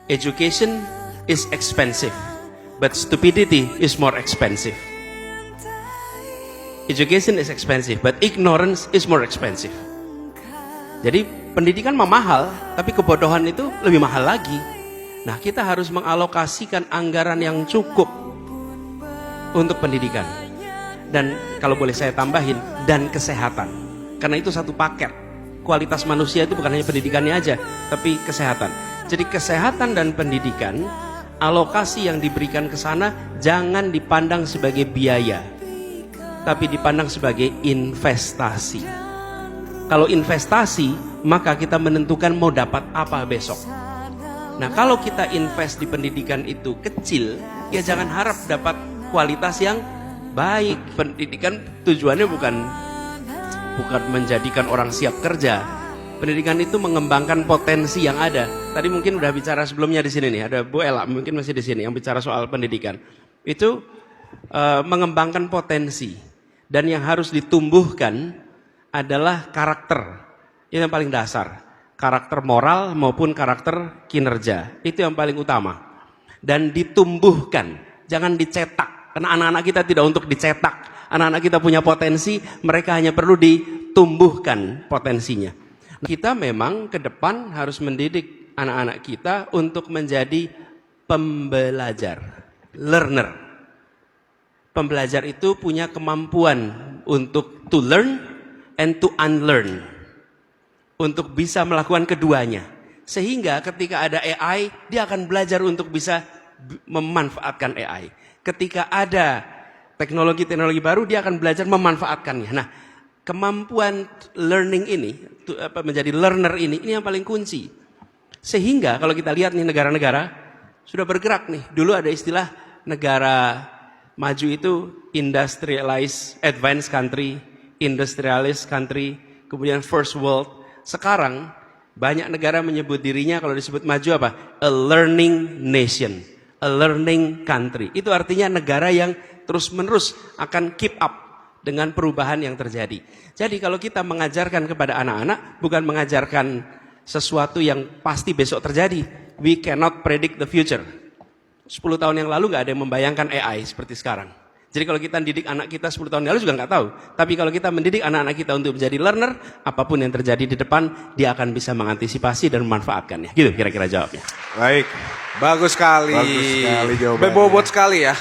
Education is expensive, but stupidity is more expensive. Education is expensive, but ignorance is more expensive. Jadi pendidikan mah mahal, tapi kebodohan itu lebih mahal lagi. Nah, kita harus mengalokasikan anggaran yang cukup untuk pendidikan. Dan kalau boleh saya tambahin, dan kesehatan. Karena itu satu paket. Kualitas manusia itu bukan hanya pendidikannya aja, tapi kesehatan. Jadi kesehatan dan pendidikan, alokasi yang diberikan ke sana jangan dipandang sebagai biaya, tapi dipandang sebagai investasi. Kalau investasi, maka kita menentukan mau dapat apa besok. Nah, kalau kita invest di pendidikan itu kecil, ya jangan harap dapat kualitas yang baik. Pendidikan tujuannya bukan menjadikan orang siap kerja. Pendidikan itu mengembangkan potensi yang ada. Tadi mungkin udah bicara sebelumnya di sini nih, ada Bu Ella mungkin masih di sini yang bicara soal pendidikan. Itu mengembangkan potensi, dan yang harus ditumbuhkan adalah karakter. Itu yang paling dasar. Karakter moral maupun karakter kinerja. Itu yang paling utama. Dan ditumbuhkan, jangan dicetak. Karena anak-anak kita tidak untuk dicetak. Anak-anak kita punya potensi, mereka hanya perlu ditumbuhkan potensinya. Kita memang ke depan harus mendidik anak-anak kita untuk menjadi pembelajar, learner. Pembelajar itu punya kemampuan untuk to learn and to unlearn. Untuk bisa melakukan keduanya. Sehingga ketika ada AI, dia akan belajar untuk bisa memanfaatkan AI. Ketika ada teknologi-teknologi baru, dia akan belajar memanfaatkannya. Nah, kemampuan learning ini, menjadi learner ini yang paling kunci. Sehingga kalau kita lihat nih negara-negara sudah bergerak nih. Dulu ada istilah negara maju itu industrialized advanced country, industrialist country, kemudian first world. Sekarang banyak negara menyebut dirinya kalau disebut maju apa? A learning nation, a learning country. Itu artinya negara yang terus-menerus akan keep up dengan perubahan yang terjadi. Jadi kalau kita mengajarkan kepada anak-anak, bukan mengajarkan sesuatu yang pasti besok terjadi. We cannot predict the future. 10 tahun yang lalu nggak ada yang membayangkan AI seperti sekarang. Jadi kalau kita mendidik anak kita 10 tahun yang lalu juga nggak tahu. Tapi kalau kita mendidik anak-anak kita untuk menjadi learner, apapun yang terjadi di depan, dia akan bisa mengantisipasi dan memanfaatkannya. Gitu kira-kira jawabnya. Baik, bagus sekali. Bagus sekali jawabannya. Berbobot sekali ya.